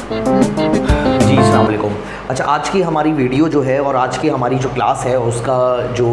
जी अस्सलाम वालेकुम। अच्छा, आज की हमारी वीडियो जो है और आज की हमारी जो क्लास है उसका जो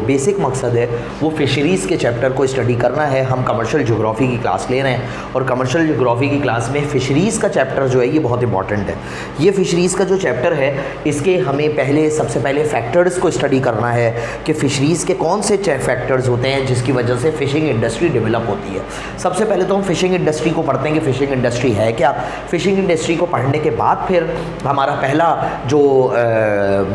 बेसिक मकसद है वो फ़िशरीज़ के चैप्टर को स्टडी करना है। हम कमर्शियल ज्योग्राफी की क्लास ले रहे हैं और कमर्शियल ज्योग्राफी की क्लास में फ़िशरीज़ का चैप्टर जो है ये बहुत इंपॉर्टेंट है। ये फ़िशरीज़ का जो चैप्टर है इसके हमें सबसे पहले फैक्टर्स को स्टडी करना है कि फ़िशरीज़ के कौन से फैक्टर्स होते हैं जिसकी वजह से फ़िशिंग इंडस्ट्री डेवलप होती है। सबसे पहले तो हम फ़िशिंग इंडस्ट्री को पढ़ते हैं कि फ़िशिंग इंडस्ट्री है क्या। फ़िशिंग इंडस्ट्री को पढ़ने के बाद फिर हमारा पहला जो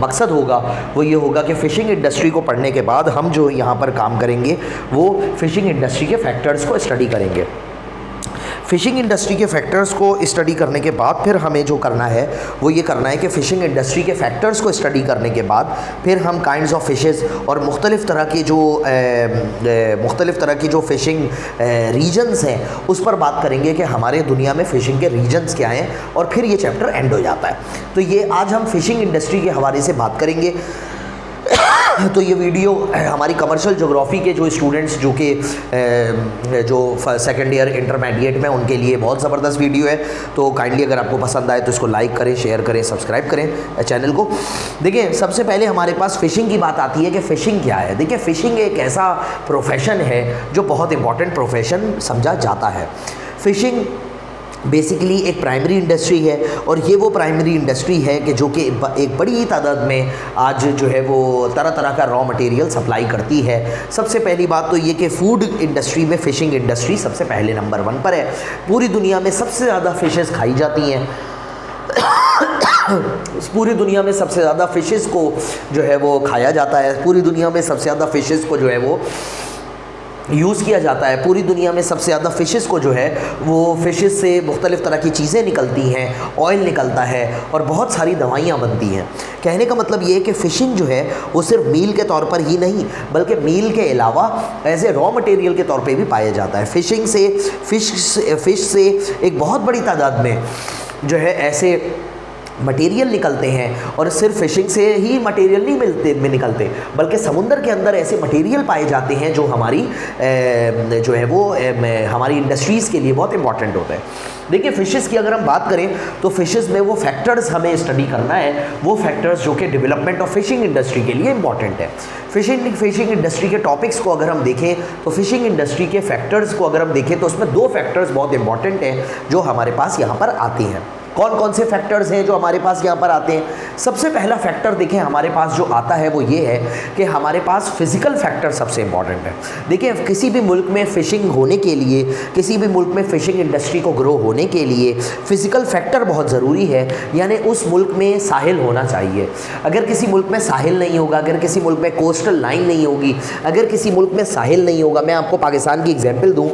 मकसद होगा वो ये होगा कि फ़िशिंग इंडस्ट्री को पढ़ने के बाद हम जो यहाँ पर काम करेंगे वो फ़िशिंग इंडस्ट्री के फैक्टर्स को स्टडी करेंगे। फ़िशिंग इंडस्ट्री के फैक्टर्स को स्टडी करने के बाद फिर हमें जो करना है वो ये करना है कि फ़िशिंग इंडस्ट्री के फैक्टर्स को स्टडी करने के बाद फिर हम काइंड्स ऑफ फ़िशेस और मुख्तलिफ़ तरह की जो फ़िशिंग रीजन्स हैं उस पर बात करेंगे कि हमारे दुनिया में फ़िशिंग के रीजन्स क्या हैं और फिर ये चैप्टर एंड हो जाता है। तो ये आज हम फ़िशिंग इंडस्ट्री के हवाले से बात करेंगे। तो ये वीडियो हमारी कमर्शियल ज्योग्राफी के जो स्टूडेंट्स जो कि जो सेकेंड ईयर इंटरमीडिएट में उनके लिए बहुत ज़बरदस्त वीडियो है। तो काइंडली अगर आपको पसंद आए तो इसको लाइक करें, शेयर करें, सब्सक्राइब करें चैनल को। देखिए, सबसे पहले हमारे पास फ़िशिंग की बात आती है कि फ़िशिंग क्या है। देखिए, फ़िशिंग एक ऐसा प्रोफेशन है जो बहुत इंपॉर्टेंट प्रोफेशन समझा जाता है। फ़िशिंग बेसिकली एक प्राइमरी इंडस्ट्री है और ये वो प्राइमरी इंडस्ट्री है कि जो कि एक बड़ी तादाद में आज जो है वो तरह तरह का रॉ मटेरियल सप्लाई करती है। सबसे पहली बात तो ये कि फ़ूड इंडस्ट्री में फ़िशिंग इंडस्ट्री सबसे पहले नंबर 1 पर है। पूरी दुनिया में सबसे ज़्यादा फ़िशेस खाई जाती हैं। पूरी दुनिया में सबसे ज़्यादा फ़िशेस को जो है वो खाया जाता है। पूरी दुनिया में सबसे ज़्यादा फ़िशेस को जो है वो यूज़ किया जाता है। पूरी दुनिया में सबसे ज़्यादा फ़िशेस को जो है वो फ़िशेस से मुख्तलिफ़ तरह की चीज़ें निकलती हैं, ऑयल निकलता है और बहुत सारी दवाइयाँ बनती हैं। कहने का मतलब ये है कि फ़िशिंग जो है वो सिर्फ मील के तौर पर ही नहीं बल्कि मील के अलावा एज ए रॉ मटेरियल के तौर पे भी पाया जाता है। फ़िशिंग से फ़िश से एक बहुत बड़ी तादाद में जो है ऐसे मटेरियल निकलते हैं और सिर्फ फ़िशिंग से ही मटेरियल नहीं निकलते बल्कि समुंदर के अंदर ऐसे मटेरियल पाए जाते हैं जो हमारी जो है वो हमारी इंडस्ट्रीज़ के लिए बहुत इंपॉर्टेंट होता है। देखिए, फ़िशेस की अगर हम बात करें तो फ़िशेस में वो फैक्टर्स हमें स्टडी करना है, वो फैक्टर्स जो कि डेवलपमेंट ऑफ फ़िशिंग इंडस्ट्री के लिए इंपॉर्टेंट है। फ़िशिंग इंडस्ट्री के टॉपिक्स को अगर हम देखें तो फ़िशिंग इंडस्ट्री के फैक्टर्स को अगर हम देखें तो उसमें 2 फैक्टर्स बहुत इंपॉर्टेंट हैं जो हमारे पास यहाँ पर आते हैं। कौन कौन से फैक्टर्स हैं जो हमारे पास यहाँ पर आते हैं? सबसे पहला फैक्टर देखें हमारे पास जो आता है वो ये है कि हमारे पास फ़िज़िकल फैक्टर सबसे इंपॉर्टेंट है। देखिए, किसी भी मुल्क में फ़िशिंग होने के लिए, किसी भी मुल्क में फ़िशिंग इंडस्ट्री को ग्रो होने के लिए फ़िज़िकल फैक्टर बहुत ज़रूरी है। यानी उस मुल्क में साहिल होना चाहिए। अगर किसी मुल्क में साहिल नहीं होगा, अगर किसी मुल्क में कोस्टल लाइन नहीं होगी, अगर किसी मुल्क में साहिल नहीं होगा, मैं आपको पाकिस्तान की एग्जाम्पल दूँ,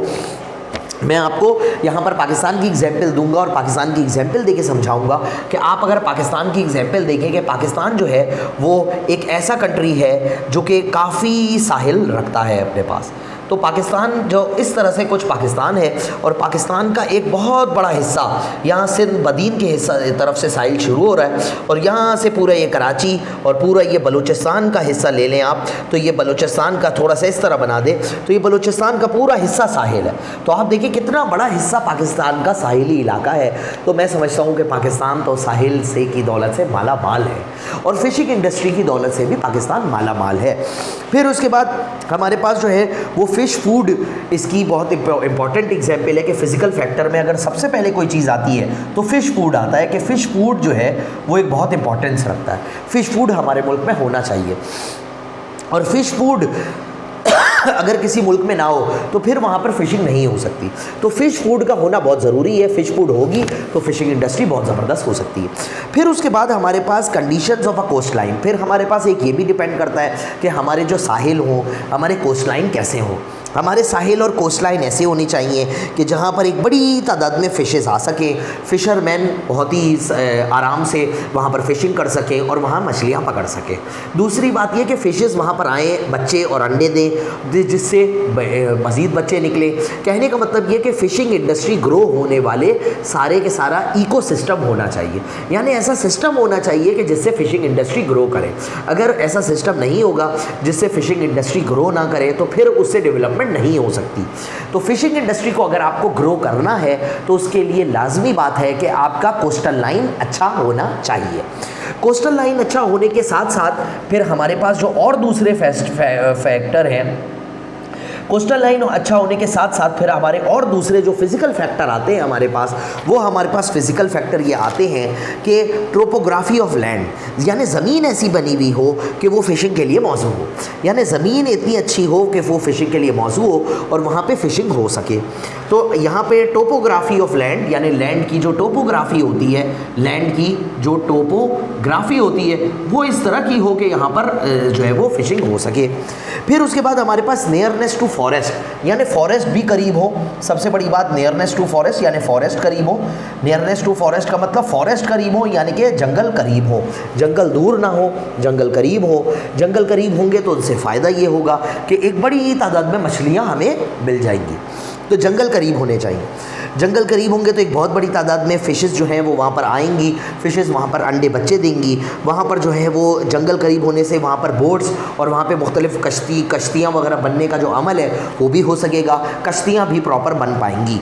मैं आपको यहाँ पर पाकिस्तान की एग्जाम्पल दूंगा और पाकिस्तान की एग्जाम्पल देके समझाऊंगा कि आप अगर पाकिस्तान की एग्जाम्पल देखें कि पाकिस्तान जो है वो एक ऐसा कंट्री है जो कि काफ़ी साहिल रखता है अपने पास। तो पाकिस्तान जो इस तरह से कुछ पाकिस्तान है और पाकिस्तान का एक बहुत बड़ा हिस्सा यहाँ सिंध बदीन के हिस्सा तरफ से साहिल शुरू हो रहा है और यहाँ से पूरा ये कराची और पूरा ये बलूचिस्तान का हिस्सा ले लें आप तो ये बलूचिस्तान का थोड़ा सा इस तरह बना दे तो ये बलूचिस्तान का पूरा हिस्सा साहिल है। तो आप देखिए कितना बड़ा हिस्सा पाकिस्तान का साहिली इलाका है। तो मैं समझता हूँ कि पाकिस्तान तो साहिल से की दौलत से माला माल है और फ़िशिंग इंडस्ट्री की दौलत से भी पाकिस्तान माला माल है। फिर उसके बाद हमारे पास जो है वो फ़िश फूड, इसकी बहुत इंपॉर्टेंट एग्जाम्पल है कि फ़िज़िकल फैक्टर में अगर सबसे पहले कोई चीज़ आती है तो फ़िश फूड आता है कि फ़िश फूड जो है वो एक बहुत इंपॉर्टेंस रखता है। फ़िश फूड हमारे मुल्क में होना चाहिए और फ़िश फूड अगर किसी मुल्क में ना हो तो फिर वहाँ पर फ़िशिंग नहीं हो सकती। तो फ़िश फूड का होना बहुत ज़रूरी है। फ़िश फूड होगी तो फ़िशिंग इंडस्ट्री बहुत ज़बरदस्त हो सकती है। फिर उसके बाद हमारे पास conditions of a coast line, फिर हमारे पास एक ये भी डिपेंड करता है कि हमारे जो साहिल हों, हमारे कोस्ट लाइन कैसे हों। हमारे साहिल और कोस्ट लाइन ऐसे होनी चाहिए कि जहाँ पर एक बड़ी तादाद में फ़िशेस आ सकें, फ़िशरमैन बहुत ही आराम से वहाँ पर फ़िशिंग कर सकें और वहाँ मछलियाँ पकड़ सकें। दूसरी बात यह कि फ़िशेस वहाँ पर आएँ, बच्चे और अंडे दें जिससे मज़ीद बच्चे निकले। कहने का मतलब ये कि फ़िशिंग इंडस्ट्री ग्रो होने वाले सारे के सारा इकोसिस्टम होना चाहिए। यानी ऐसा सिस्टम होना चाहिए कि जिससे फ़िशिंग इंडस्ट्री ग्रो करे। अगर ऐसा सिस्टम नहीं होगा जिससे फ़िशिंग इंडस्ट्री ग्रो ना करे तो फिर उससे डेवलपमेंट डेवलपमेंट नहीं हो सकती। तो फिशिंग इंडस्ट्री को अगर आपको ग्रो करना है तो उसके लिए लाजमी बात है कि आपका कोस्टल लाइन अच्छा होना चाहिए। कोस्टल लाइन अच्छा होने के साथ साथ फिर हमारे पास जो और दूसरे फैक्टर हैं, कोस्टल लाइन अच्छा होने के साथ साथ फिर हमारे और दूसरे जो फिज़िकल फैक्टर आते हैं हमारे पास, वो हमारे पास फिज़िकल फैक्टर ये आते हैं कि ट्रोपोग्राफी ऑफ लैंड, यानी ज़मीन ऐसी बनी हुई हो कि वो फ़िशिंग के लिए मौजू हो, यानी ज़मीन इतनी अच्छी हो कि वो फ़िशिंग के लिए मौजू हो और वहाँ पे फ़िशिंग हो सके। तो यहाँ पे टोपोग्राफी ऑफ लैंड, यानी लैंड की जो टोपोग्राफी होती है, लैंड की जो टोपोग्राफी होती है वो इस तरह की हो कि यहाँ पर जो है वो फ़िशिंग हो सके। फिर उसके बाद हमारे पास नियरनेस टू फॉरेस्ट, यानी फॉरेस्ट भी करीब हो। सबसे बड़ी बात नियरनेस टू फॉरेस्ट, यानी फॉरेस्ट करीब हो। नियरनेस टू फॉरेस्ट का मतलब फॉरेस्ट करीब हो, यानी कि जंगल करीब हो, जंगल दूर ना हो, जंगल करीब हो। जंगल करीब होंगे तो उनसे फ़ायदा ये होगा कि एक बड़ी तादाद में मछलियाँ हमें मिल जाएंगी। तो जंगल करीब होने चाहिए। जंगल करीब होंगे तो एक बहुत बड़ी तादाद में फ़िशेस जो हैं वो वहाँ पर आएंगी, फ़िशेस वहाँ पर अंडे बच्चे देंगी। वहाँ पर जो है वो जंगल करीब होने से वहाँ पर बोट्स और वहाँ पे मुख्तलिफ़ कश्तियाँ वगैरह बनने का जो अमल है वो भी हो सकेगा, कश्तियाँ भी प्रॉपर बन पाएंगी।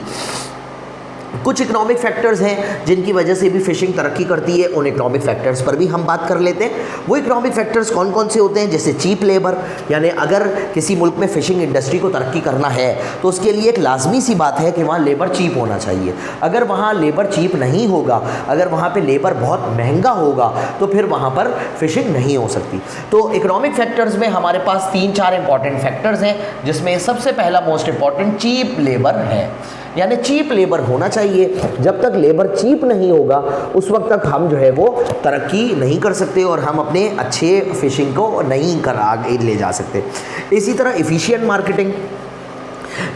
कुछ इकोनॉमिक फैक्टर्स हैं जिनकी वजह से भी फ़िशिंग तरक्की करती है, उन इकोनॉमिक फैक्टर्स पर भी हम बात कर लेते हैं। वो इकोनॉमिक फैक्टर्स कौन कौन से होते हैं? जैसे चीप लेबर, यानी अगर किसी मुल्क में फ़िशिंग इंडस्ट्री को तरक्की करना है तो उसके लिए एक लाजमी सी बात है कि वहाँ लेबर चीप होना चाहिए। अगर वहाँ लेबर चीप नहीं होगा, अगर वहाँ पर लेबर बहुत महंगा होगा तो फिर वहाँ पर फ़िशिंग नहीं हो सकती। तो इकोनॉमिक फैक्टर्स में हमारे पास 3-4 इंपॉर्टेंट फैक्टर्स हैं, जिसमें सबसे पहला मोस्ट इंपॉर्टेंट चीप लेबर है, यानी चीप लेबर होना चाहिए। जब तक लेबर चीप नहीं होगा उस वक्त तक हम जो है वो तरक्की नहीं कर सकते और हम अपने अच्छे फ़िशिंग को नहीं कर आगे ले जा सकते। इसी तरह एफिशिएंट मार्केटिंग,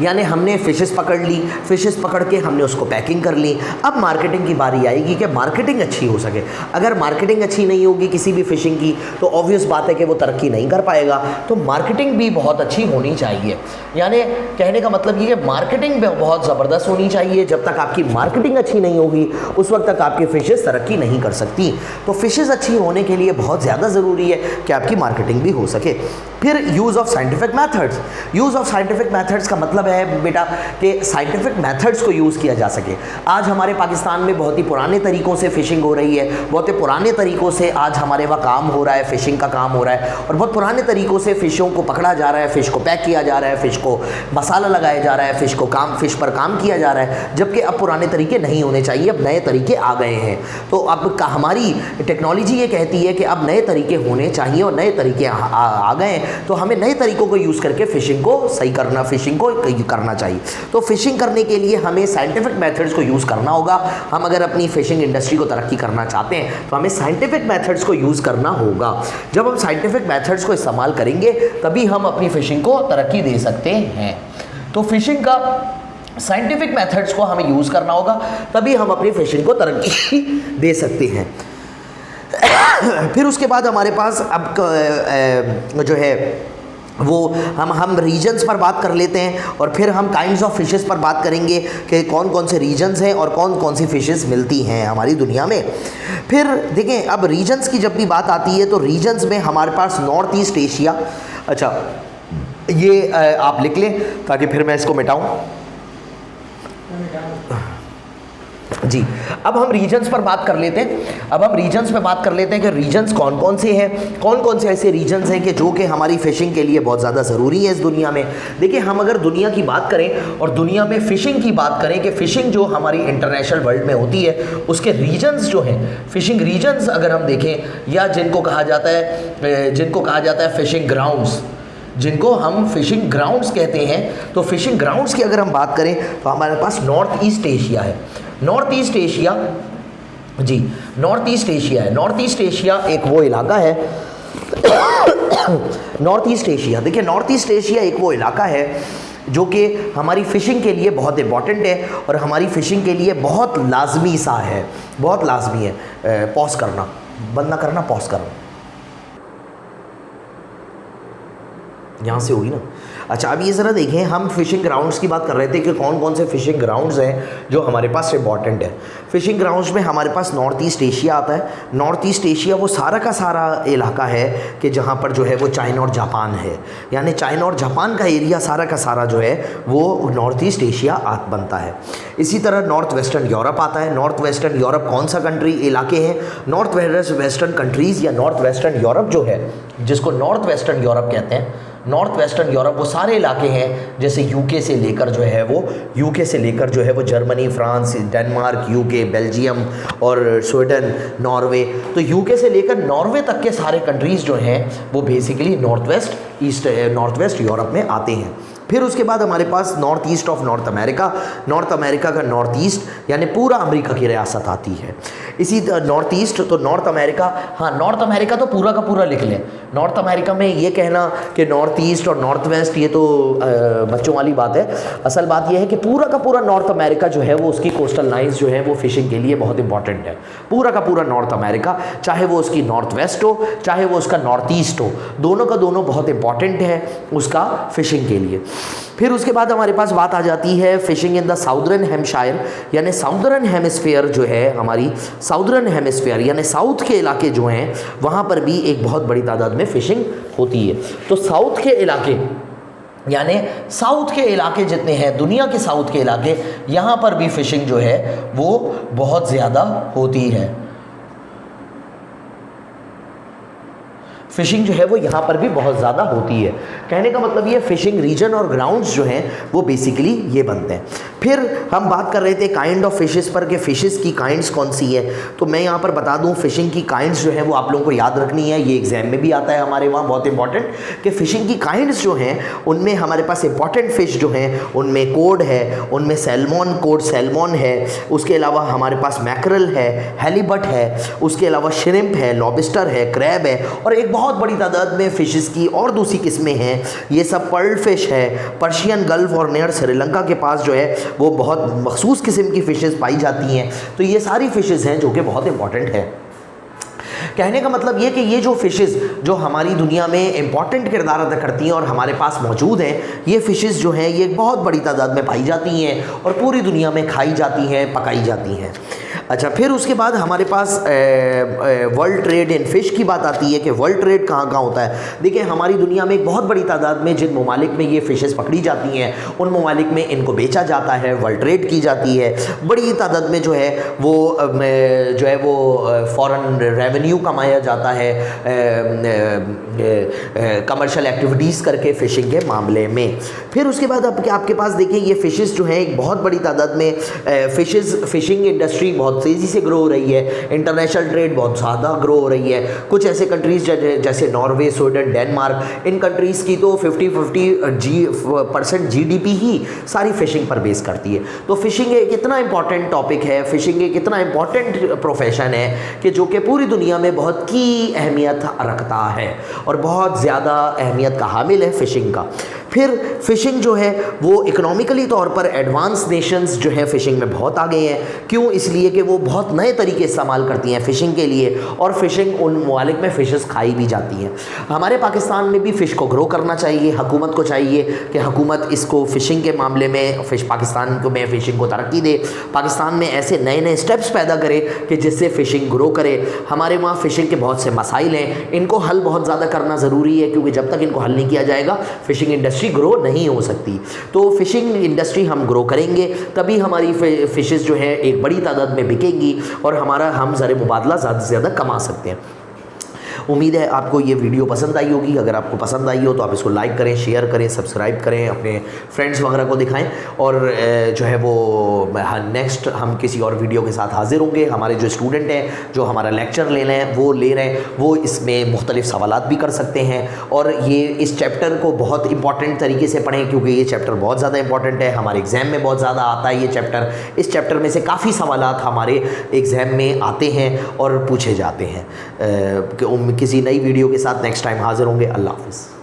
यानी हमने फ़िशेस पकड़ ली, फ़िशेस पकड़ के हमने उसको पैकिंग कर ली। अब मार्केटिंग की बारी आएगी कि मार्केटिंग अच्छी हो सके। अगर मार्केटिंग अच्छी नहीं होगी किसी भी फ़िशिंग की तो ऑब्वियस बात है कि वो तरक्की नहीं कर पाएगा। तो मार्केटिंग भी बहुत अच्छी होनी चाहिए, यानी कहने का मतलब ये कि मार्केटिंग बहुत ज़बरदस्त होनी चाहिए। जब तक आपकी मार्केटिंग अच्छी नहीं होगी उस वक्त तक आपकी फ़िशेस तरक्की नहीं कर सकती। तो फ़िशेस अच्छी होने के लिए बहुत ज़्यादा ज़रूरी है कि आपकी मार्केटिंग भी हो सके। फिर use of scientific methods, use of scientific methods का मतलब है बेटा कि साइंटिफिक मेथड्स को यूज़ किया जा सके। आज हमारे पाकिस्तान में बहुत ही पुराने तरीक़ों से फ़िशिंग हो रही है, बहुत ही पुराने तरीक़ों से आज हमारे वहाँ काम हो रहा है, फ़िशिंग का काम हो रहा है और बहुत पुराने तरीक़ों से फ़िशों को पकड़ा जा रहा है, फ़िश को पैक किया जा रहा है, फ़िश को मसाला लगाया जा रहा है, फ़िश पर काम किया जा रहा है। जबकि अब पुराने तरीके नहीं होने चाहिए, अब नए तरीके आ गए हैं। तो अब हमारी टेक्नोलॉजी ये कहती है कि अब नए तरीके होने चाहिए और नए तरीके आ गए, तो हमें नए तरीक़ों को यूज़ करके फ़िशिंग को सही करना, फ़िशिंग को करना चाहिए। तो फ़िशिंग करने के लिए हमें साइंटिफिक मेथड्स को यूज़ करना होगा। हम अगर अपनी फ़िशिंग इंडस्ट्री को तरक्की करना चाहते हैं तो हमें साइंटिफिक मेथड्स को यूज़ करना होगा। जब हम साइंटिफिक मेथड्स को इस्तेमाल करेंगे तभी हम अपनी फ़िशिंग को तरक्की दे सकते हैं। तो फ़िशिंग का साइंटिफिक मेथड्स को हमें यूज़ करना होगा, तभी हम अपनी फ़िशिंग को तरक्की दे सकते हैं। फिर उसके बाद हमारे पास अब जो है वो हम रीजन्स पर बात कर लेते हैं और फिर हम काइंड्स ऑफ फ़िशेस पर बात करेंगे कि कौन कौन से रीजन्स हैं और कौन कौन सी फ़िशेस मिलती हैं हमारी दुनिया में। फिर देखें, अब रीजन्स की जब भी बात आती है तो रीजन्स में हमारे पास नॉर्थ ईस्ट एशिया, अच्छा ये आप लिख लें ताकि फिर मैं इसको मिटाऊँ जी। अब हम रीजन्स पर बात कर लेते हैं। अब हम रीजन्स पे बात कर लेते हैं कि रीजन्स कौन कौन से हैं, कौन कौन से ऐसे रीजन्स हैं कि जो कि हमारी फ़िशिंग के लिए बहुत ज़्यादा ज़रूरी है इस दुनिया में। देखिए, हम अगर दुनिया की बात करें और दुनिया में फ़िशिंग की बात करें कि फ़िशिंग जो हमारी इंटरनेशनल वर्ल्ड में होती है उसके रीजन्स जो हैं, फ़िशिंग रीजन्स अगर हम देखें या जिनको कहा जाता है फ़िशिंग ग्राउंड्स, जिनको हम फ़िशिंग ग्राउंड्स कहते हैं, तो फ़िशिंग ग्राउंड्स की अगर हम बात करें तो हमारे पास नॉर्थ ईस्ट एशिया है। नॉर्थ ईस्ट एशिया जी, नॉर्थ ईस्ट एशिया है। नॉर्थ ईस्ट एशिया एक वो इलाका है नॉर्थ ईस्ट एशिया, देखिए नॉर्थ ईस्ट एशिया एक वो इलाका है जो कि हमारी फ़िशिंग के लिए बहुत इम्पॉर्टेंट है और हमारी फ़िशिंग के लिए बहुत लाजमी सा है, बहुत लाजमी है। पॉज करना, बंद ना करना, पॉज करना। यहाँ से होगी ना। अच्छा, अब ये ज़रा देखें, हम फ़िशिंग ग्राउंड्स की बात कर रहे थे कि कौन कौन से फ़िशिंग ग्राउंड्स हैं जो हमारे पास इंपॉर्टेंट है। फ़िशिंग ग्राउंड्स में हमारे पास नॉर्थ ईस्ट एशिया आता है। नॉर्थ ईस्ट एशिया वो सारा का सारा इलाका है कि जहाँ पर जो है वो चाइना और जापान है, यानी चाइना और जापान का एरिया सारा का सारा जो है वो नॉर्थ ईस्ट एशिया बनता है। इसी तरह नॉर्थ वेस्टर्न यूरोप आता है। नॉर्थ वेस्टर्न यूरोप कौन सा कंट्री इलाके हैं? नॉर्थ वेस्टर्न कंट्रीज़ या नॉर्थ वेस्टर्न यूरोप जो है, जिसको नॉर्थ वेस्टर्न यूरोप कहते हैं, नॉर्थ वेस्टर्न यूरोप वो सारे इलाके हैं जैसे यूके से लेकर जो है वो Germany, France, Denmark, UK, Belgium और स्वीडन, नॉर्वे। तो यूके से लेकर नॉर्वे तक के सारे कंट्रीज़ जो हैं वो बेसिकली नॉर्थ वेस्ट यूरोप में आते हैं। फिर उसके बाद हमारे पास north east of North America का नॉर्थ ईस्ट यानी पूरा अमेरिका की रियासत आती है। इसी नॉर्थ ईस्ट, तो नॉर्थ अमेरिका, हाँ नॉर्थ अमेरिका तो पूरा का पूरा लिख लें। नॉर्थ अमेरिका में ये कहना कि नॉर्थ ईस्ट और नॉर्थ वेस्ट ये तो बच्चों वाली बात है। असल बात ये है कि पूरा का पूरा नॉर्थ अमेरिका जो है वो उसकी कोस्टल लाइंस जो है वो फ़िशिंग के लिए बहुत इंपॉर्टेंट है। पूरा का पूरा नॉर्थ अमेरिका, चाहे वो उसकी नॉर्थ वेस्ट हो चाहे वो उसका नॉर्थ ईस्ट हो, दोनों का दोनों बहुत इंपॉर्टेंट है उसका फ़िशिंग के लिए। फिर उसके बाद हमारे पास बात आ जाती है phishing in the southern Hampshire, यानी साउदर्न हेमिस्फीयर जो है हमारी, साउदर्न हेमिस्फीयर यानी साउथ के इलाके जो हैं वहाँ पर भी एक बहुत बड़ी तादाद में फ़िशिंग होती है। तो साउथ के इलाके यानी साउथ के इलाके जितने हैं, दुनिया के साउथ के इलाके, यहाँ पर भी फ़िशिंग जो है वो बहुत ज़्यादा होती है। फ़िशिंग जो है वो यहाँ पर भी बहुत ज़्यादा होती है। कहने का मतलब ये फ़िशिंग रीजन और ग्राउंड्स जो हैं वो बेसिकली ये बनते हैं। फिर हम बात कर रहे थे काइंड ऑफ फ़िशेस पर कि फ़िशेस की काइंड्स कौन सी है। तो मैं यहाँ पर बता दूँ फ़िशिंग की काइंड्स जो है वो आप लोगों को याद रखनी है, ये एग्जाम में भी आता है हमारे वहाँ, बहुत इंपॉर्टेंट, कि फ़िशिंग की काइंड्स जो हैं उनमें हमारे पास इंपॉर्टेंट फ़िश जो हैं उनमें कोड है, उनमें सैल्मॉन है, उसके अलावा हमारे पास मैकरल है, हेलीबट है, उसके अलावा श्रिम्प है, लॉबस्टर है, क्रैब है, और एक बहुत बड़ी तादाद में फ़िशेस की और दूसरी किस्में हैं। ये सब पर्ल फिश है। पर्शियन गल्फ और नियर श्रीलंका के पास जो है वो बहुत मखसूस किस्म की फ़िशेस पाई जाती हैं। तो ये सारी फ़िशेस हैं जो कि बहुत इंपॉर्टेंट है। कहने का मतलब ये कि ये जो फ़िशेस जो हमारी दुनिया में इंपॉर्टेंट किरदार अदा करती हैं और हमारे पास मौजूद हैं, ये फ़िशेस जो हैं ये बहुत बड़ी तादाद में पाई जाती हैं और पूरी दुनिया में खाई जाती हैं, पकाई जाती हैं। अच्छा, फिर उसके बाद हमारे पास वर्ल्ड ट्रेड इन फ़िश की बात आती है कि वर्ल्ड ट्रेड कहाँ कहाँ होता है। देखिए, हमारी दुनिया में एक बहुत बड़ी तादाद में जिन ममालिक में ये फ़िशेस पकड़ी जाती हैं उन ममालिक में इनको बेचा जाता है, वर्ल्ड ट्रेड की जाती है। बड़ी तादाद में जो है वो फ़ॉरेन रेवेन्यू कमाया जाता है कमर्शियल एक्टिविटीज़ करके फ़िशिंग के मामले में। फिर उसके बाद आपके पास देखिए ये फ़िशेस जो हैं एक बहुत बड़ी तादाद में फ़िशिंग इंडस्ट्री बहुत तेज़ी से ग्रो हो रही है। इंटरनेशनल ट्रेड बहुत ज़्यादा ग्रो हो रही है। कुछ ऐसे कंट्रीज़ जैसे नॉर्वे, स्वीडन, डेनमार्क, इन कंट्रीज़ की तो 50% GDP ही सारी फ़िशिंग पर बेस करती है। तो फ़िशिंग एक इतना इंपॉर्टेंट टॉपिक है, फ़िशिंग एक इतना इंपॉर्टेंट प्रोफेशन है कि जो कि पूरी दुनिया में बहुत की अहमियत रखता है और बहुत ज़्यादा अहमियत का हामिल है फ़िशिंग का। फिर फ़िशिंग जो है वो इकोनॉमिकली तौर पर एडवांस नेशंस जो है फ़िशिंग में बहुत आगे हैं। क्यों? इसलिए कि वो बहुत नए तरीके इस्तेमाल करती हैं फ़िशिंग के लिए और फ़िशिंग उन ममालिक में फ़िशेस खाई भी जाती हैं। हमारे पाकिस्तान में भी फ़िश को ग्रो करना चाहिए। हुकूमत को चाहिए कि हुकूमत इसको फ़िशिंग के मामले में पाकिस्तान को में फ़िशिंग को तरक्की दे। पाकिस्तान में ऐसे नए नए स्टेप्स पैदा करे कि जिससे फ़िशिंग ग्रो करे। हमारे वहाँ फ़िशिंग के बहुत से मसाइल हैं, इनको हल बहुत ज़्यादा करना ज़रूरी है, क्योंकि जब तक इनको हल नहीं किया जाएगा फ़िशिंग इंडस्ट्री ग्रो नहीं हो सकती। तो फ़िशिंग इंडस्ट्री हम ग्रो करेंगे तभी हमारी फ़िशेस जो है एक बड़ी तादाद में बिकेंगी और हम ज़र मुबादला ज़्यादा से ज़्यादा कमा सकते हैं। उम्मीद है आपको ये वीडियो पसंद आई होगी। अगर आपको पसंद आई हो तो आप इसको लाइक करें, शेयर करें, सब्सक्राइब करें, अपने फ्रेंड्स वगैरह को दिखाएं और जो है वो नेक्स्ट हम किसी और वीडियो के साथ हाजिर होंगे। हमारे जो स्टूडेंट हैं जो हमारा लेक्चर ले रहे हैं वो इसमें मुख्तलिफ सवालात भी कर सकते हैं और ये इस चैप्टर को बहुत इंपॉर्टेंट तरीके से पढ़ें, क्योंकि ये चैप्टर बहुत ज़्यादा इंपॉर्टेंट है। हमारे एग्ज़ाम में बहुत ज़्यादा आता है ये चैप्टर। इस चैप्टर में से काफ़ी सवालात हमारे एग्ज़ाम में आते हैं और पूछे जाते हैं। किसी नई वीडियो के साथ नेक्स्ट टाइम हाज़िर होंगे। अल्लाह हाफ़िज़।